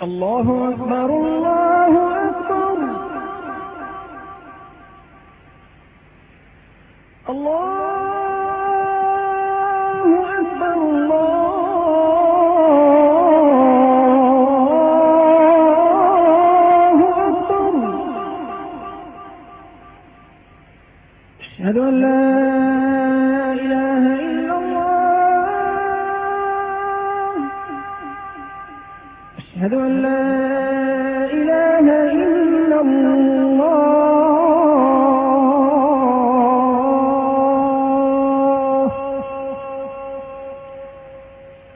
الله أكبر الله أكبر الله أكبر الله أكبر أشهد أن لا إله إلا الله أشهد أن لا إله إلا الله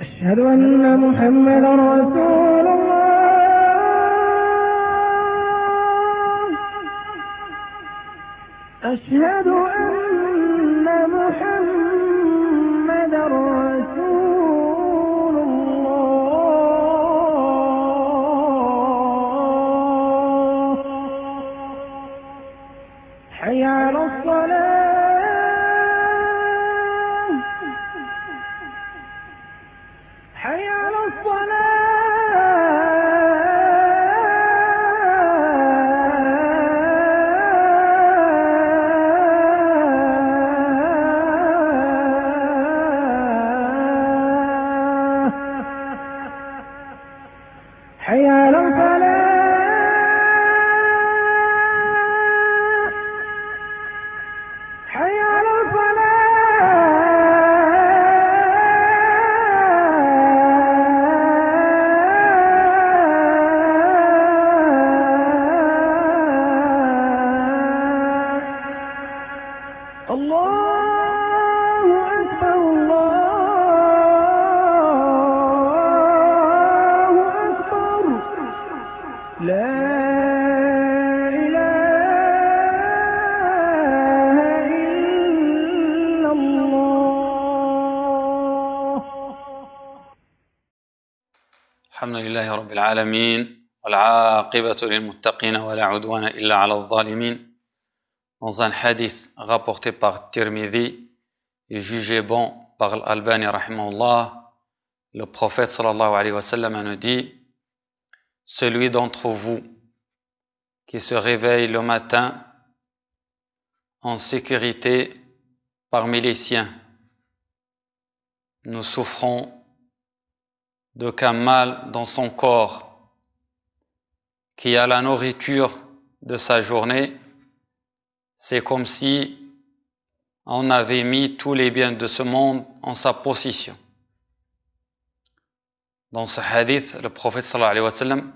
أشهد أن محمدا رسول الله أشهد أن محمدا رسول الله حي على الصلاة حي على الصلاة حي على الفلاح حي على الفلاح الله أكبر الله أكبر لا إله إلا الله الحمد لله رب العالمين والعاقبة للمتقين ولا عدوان إلا على الظالمين. Dans un hadith rapporté par Tirmidhi et jugé bon par l'Albani rahimahullah, le prophète sallallahu alayhi wa sallam nous dit: celui d'entre vous qui se réveille le matin en sécurité parmi les siens, nous souffrons d'aucun mal dans son corps, qui a la nourriture de sa journée, c'est comme si on avait mis tous les biens de ce monde en sa possession. Dans ce hadith, le prophète sallallahu alayhi wa sallam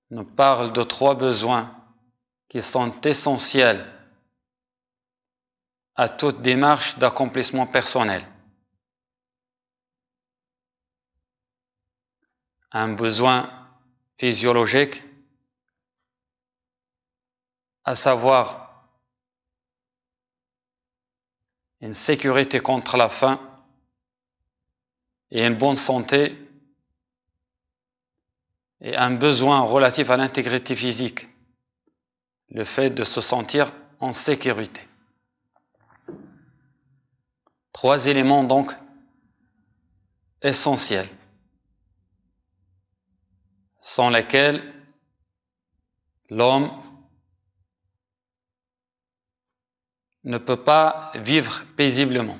nous parle de 3 besoins qui sont essentiels à toute démarche d'accomplissement personnel. Un besoin physiologique, à savoir une sécurité contre la faim et une bonne santé, et un besoin relatif à l'intégrité physique, le fait de se sentir en sécurité. 3 éléments donc essentiels, sans lesquels l'homme ne peut pas vivre paisiblement.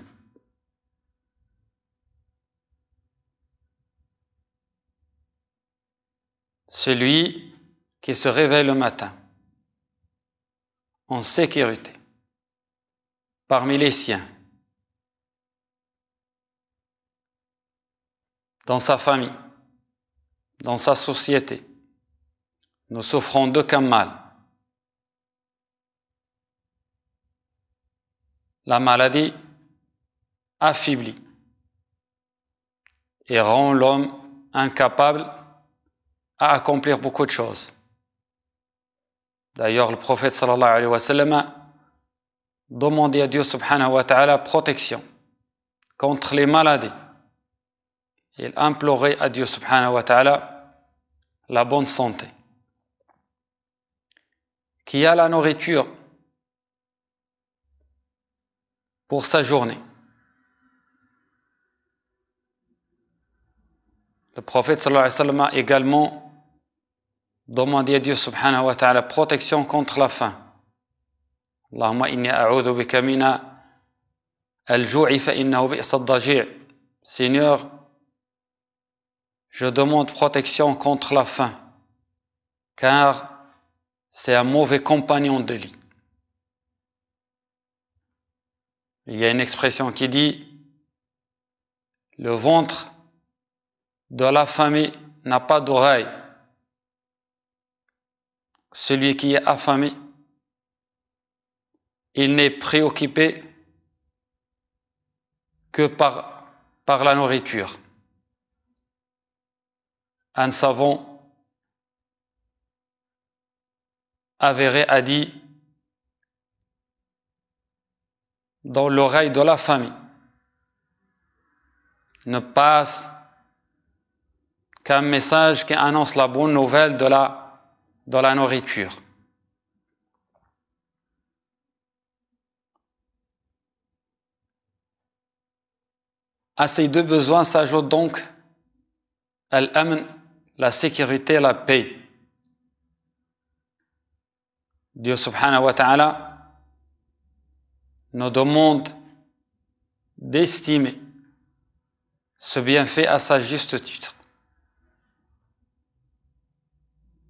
Celui qui se réveille le matin en sécurité parmi les siens, dans sa famille, dans sa société, ne souffrant d'aucun mal. La maladie affaiblit et rend l'homme incapable à accomplir beaucoup de choses. D'ailleurs, le prophète sallallahu alayhi wa sallam a demandé à Dieu subhanahu wa ta'ala protection contre les maladies. Il implorait à Dieu subhanahu wa ta'ala la bonne santé. Qui a la nourriture pour sa journée. Le prophète sallallahu alayhi wa sallam a également demandez à Dieu subhanahu wa ta'ala protection contre la faim. Allahumma inni a'udhu bika mina al-ju'i fa innahu bi'sa ad-daji'. Seigneur, je demande protection contre la faim, car c'est un mauvais compagnon de lit. Il y a une expression qui dit « Le ventre de l'affamé n'a pas d'oreille. Celui qui est affamé, il n'est préoccupé que par la nourriture. » Un savant avéré a dit dans l'oreille de la famille ne passe qu'un message qui annonce la bonne nouvelle de la nourriture. À ces deux besoins s'ajoute donc al-amn, la sécurité, la paix. Dieu subhanahu wa ta'ala nous demande d'estimer ce bienfait à sa juste titre.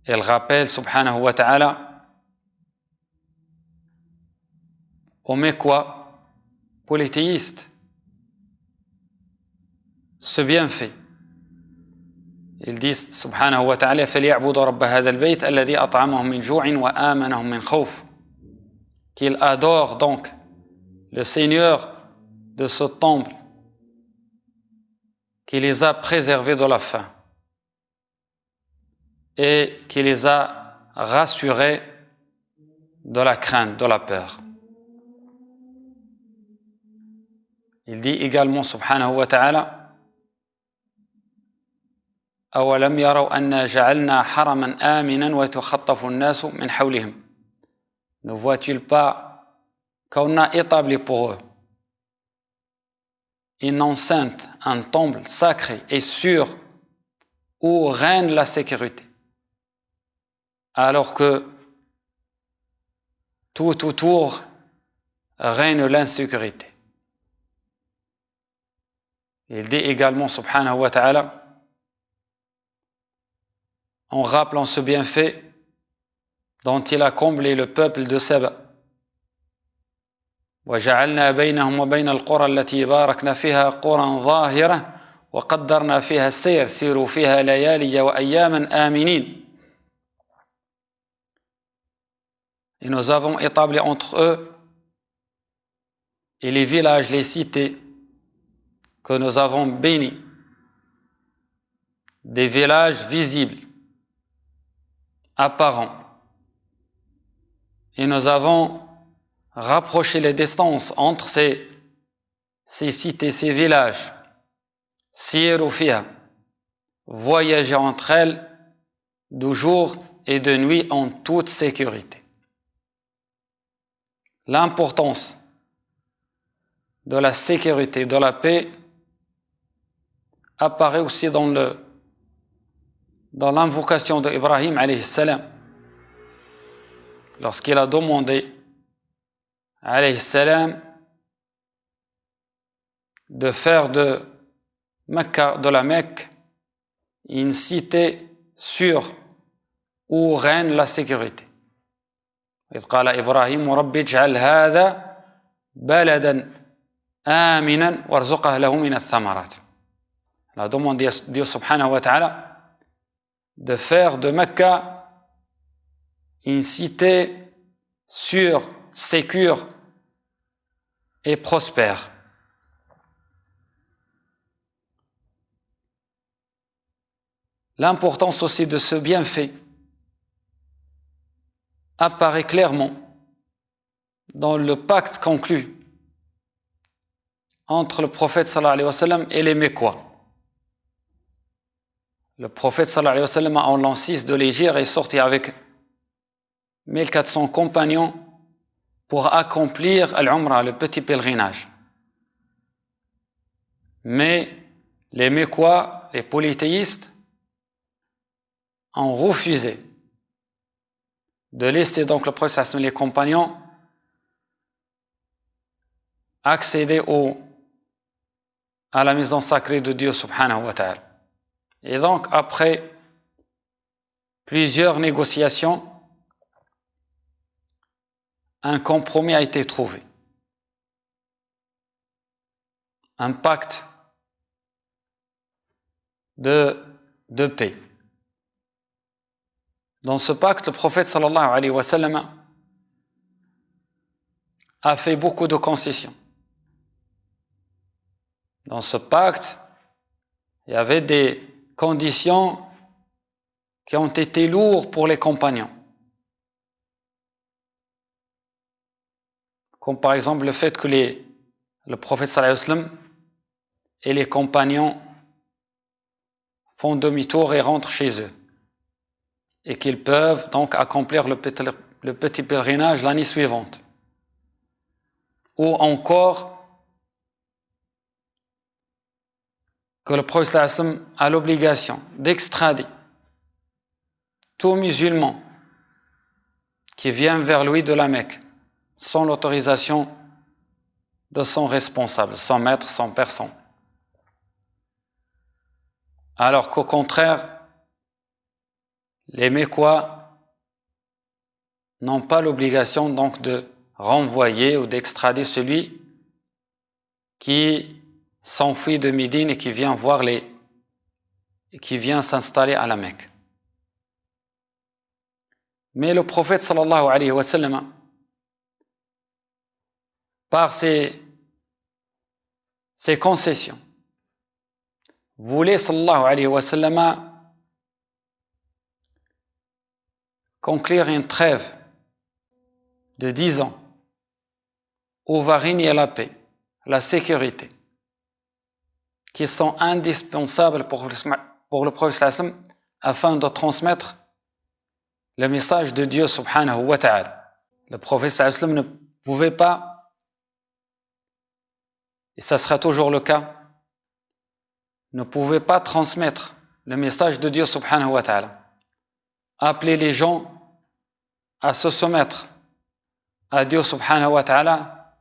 Il rappelle subhanahu wa ta'ala aux Mécois, pour les théistes, ce bienfait. Ils disent subhanahu wa ta'ala فَلْيَعْبُدُوا رَبَّ هَذَا الْبَيْتَ الَّذِي أَطْعَمَهُم مِّن جُوعٍ وَآمَنَهُم مِّن خَوْفٍ. Qu'ils adorent donc le Seigneur de ce temple qui les a préservés de la faim et qui les a rassurés de la crainte, de la peur. Il dit également subhanahu wa ta'ala أَوَلَمْ يَرَوْا أَنَّا جَعَلْنَا حَرَمًا آمِنًا وَيَتَخَطَّفُ النَّاسُ مِنْ حَوْلِهِمْ. Ne vois-tu pas qu'on a établi pour eux une enceinte, un temple sacré et sûr où règne la sécurité, alors que tout autour règne l'insécurité. Il dit également subhanahu wa ta'ala en rappelant ce bienfait dont il a comblé le peuple de Saba. وَجَعَلْنَا بَيْنَهُمْ وَبَيْنَ الْقُرَى الَّتِي بَارَكْنَا فِيهَا قُرًى ظَاهِرَةً وَقَدَّرْنَا فِيهَا السَّيْرَ سِيرُوا فِيهَا لَيَالِيَ وَأَيَّامًا آمِنِينَ. Et nous avons établi entre eux et les villages, les cités que nous avons bénis, des villages visibles, apparents. Et nous avons rapproché les distances entre ces cités, ces villages. Siru fiha, voyager entre elles de jour et de nuit en toute sécurité. L'importance de la sécurité, de la paix apparaît aussi dans l'invocation d'Ibrahim alayhi salam, lorsqu'il a demandé alayhi salam de faire de la Mecque une cité sûre où règne la sécurité. إذ قال إبراهيم رب اجعل هذا بلدا آمنا وارزقه له من الثمرات. La demande de Dieu subhanahu wa ta'ala de faire de Mecca une cité sûre, sécure et prospère. L'importance aussi de ce bienfait apparaît clairement dans le pacte conclu entre le prophète sallallahu alayhi wa sallam et les Mécois. Le prophète sallallahu alayhi wa sallam, en l'an 6 de l'Hégire, est sorti avec 1400 compagnons pour accomplir al-Umrah, le petit pèlerinage. Mais les Mécois, les polythéistes, ont refusé de laisser donc le prophète et les compagnons accéder à la maison sacrée de Dieu subhanahu wa ta'ala. Et donc après plusieurs négociations, un compromis a été trouvé. Un pacte de paix. Dans ce pacte, le prophète sallallahu alayhi wa sallam a fait beaucoup de concessions. Dans ce pacte, il y avait des conditions qui ont été lourdes pour les compagnons. Comme par exemple le fait que le prophète sallallahu alayhi wa sallam et les compagnons font demi-tour et rentrent chez eux. Et qu'ils peuvent donc accomplir le petit pèlerinage l'année suivante. Ou encore que le prophète sallallahu alayhi wa sallam a l'obligation d'extrader tout musulman qui vient vers lui de la Mecque sans l'autorisation de son responsable, son maître, son personne. Alors qu'au contraire, les Mécois n'ont pas l'obligation donc de renvoyer ou d'extrader celui qui s'enfuit de Médine et qui vient qui vient s'installer à la Mecque. Mais le prophète sallallahu alayhi wa sallam, par ses concessions, voulait sallallahu alayhi wa sallam conclure une trêve de 10 ans où va régner la paix, la sécurité, qui sont indispensables pour le prophète sallallahu alayhi wa sallam afin de transmettre le message de Dieu subhanahu wa ta'ala. Le prophète sallallahu alayhi wa sallam ne pouvait pas, et ça sera toujours le cas, ne pouvait pas transmettre le message de Dieu subhanahu wa ta'ala. Appeler les gens à se soumettre à Dieu subhanahu wa ta'ala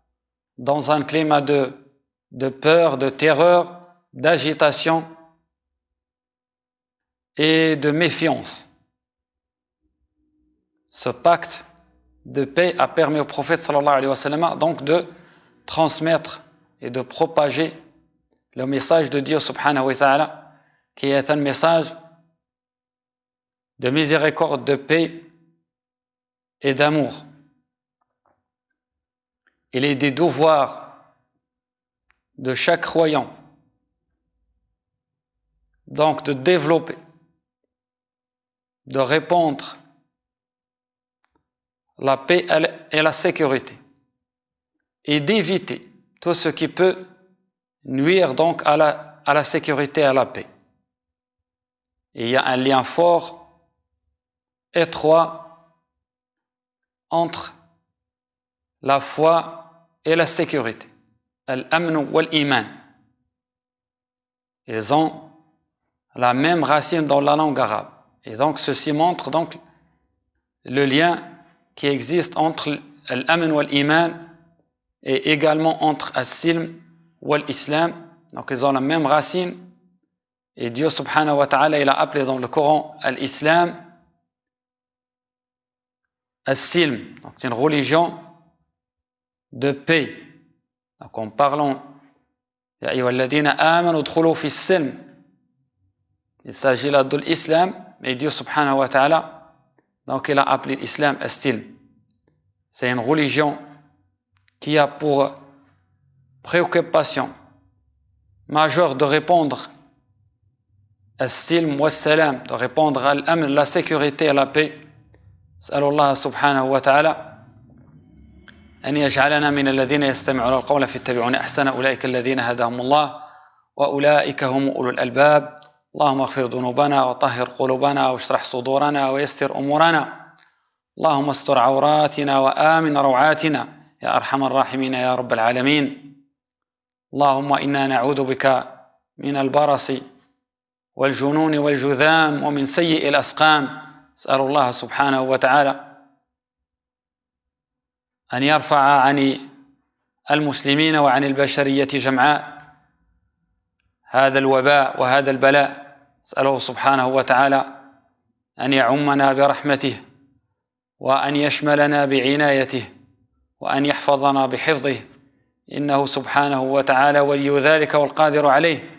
dans un climat de peur, de terreur, d'agitation et de méfiance. Ce pacte de paix a permis au prophète sallallahu alayhi wa sallam donc de transmettre et de propager le message de Dieu subhanahu wa ta'ala, qui est un message de miséricorde, de paix et d'amour. Il est des devoirs de chaque croyant donc de développer, de répandre la paix et la sécurité et d'éviter tout ce qui peut nuire donc à la sécurité et à la paix. Et il y a un lien fort, étroit entre la foi et la sécurité. Al-amn wal-iman. Ils ont la même racine dans la langue arabe. Et donc ceci montre donc le lien qui existe entre l'amn wal-iman et également entre as-silm wal-islam. Donc ils ont la même racine. Et Dieu subhanahu wa ta'ala, il a appelé dans le Coran l'islam as-silm. Donc c'est une religion de paix. Donc en parlant Ya ayyuhalladhina amanu udkhulu fi as-silm. Il s'agit là de l'islam, mais Dieu subhanahu wa ta'ala, donc il a appelé l'islam as-silm. C'est une religion qui a pour préoccupation majeure de répondre as-silm wa salam, de répondre à l'amn, la sécurité et la paix. Sallallahu subhanahu wa ta'ala أن يجعلنا من الذين يستمعون القول فيتبعون أحسن أولئك الذين هداهم الله وأولئك هم أولو الألباب اللهم اغفر ذنوبنا وطهر قلوبنا واشرح صدورنا ويسر أمورنا اللهم استر عوراتنا وآمن روعاتنا يا أرحم الراحمين يا رب العالمين اللهم إنا نعوذ بك من البرص والجنون والجذام ومن سيء الأسقام أسأل الله سبحانه وتعالى أن يرفع عن المسلمين وعن البشرية جمعاء هذا الوباء وهذا البلاء. أسأله سبحانه وتعالى أن يعمنا برحمته، وأن يشملنا بعنايته، وأن يحفظنا بحفظه، إنه سبحانه وتعالى ولي ذلك والقادر عليه.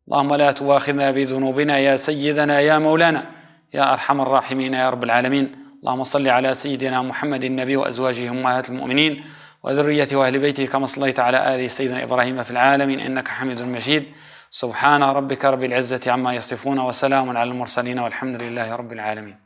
اللهم لا تؤاخذنا بذنوبنا يا سيدنا يا مولانا يا أرحم الراحمين يا رب العالمين. اللهم صل على سيدنا محمد النبي وأزواجه أمهات المؤمنين وذريته وأهل بيته كما صليت على آل سيدنا إبراهيم في العالمين إنك حميد مجيد. سبحان ربك رب العزة عما يصفون وسلام على المرسلين والحمد لله رب العالمين.